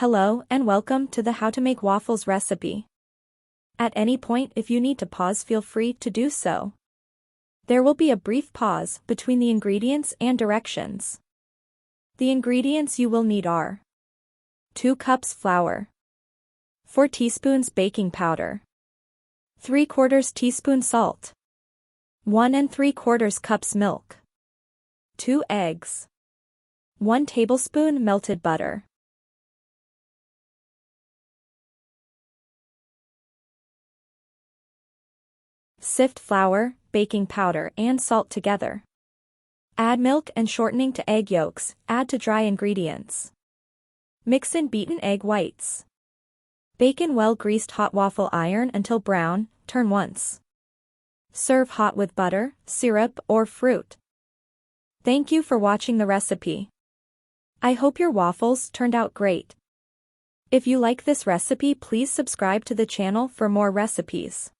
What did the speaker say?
Hello and welcome to the How to Make Waffles recipe. At any point if you need to pause, feel free to do so. There will be a brief pause between the ingredients and directions. The ingredients you will need are 2 cups flour, 4 teaspoons baking powder, 3/4 teaspoon salt, 1 3/4 cups milk, 2 eggs, 1 tablespoon melted butter. Sift flour, baking powder and salt together. Add milk and shortening to egg yolks, add to dry ingredients. Mix in beaten egg whites. Bake in well-greased hot waffle iron until brown, turn once. Serve hot with butter, syrup or fruit. Thank you for watching the recipe. I hope your waffles turned out great. If you like this recipe, please subscribe to the channel for more recipes.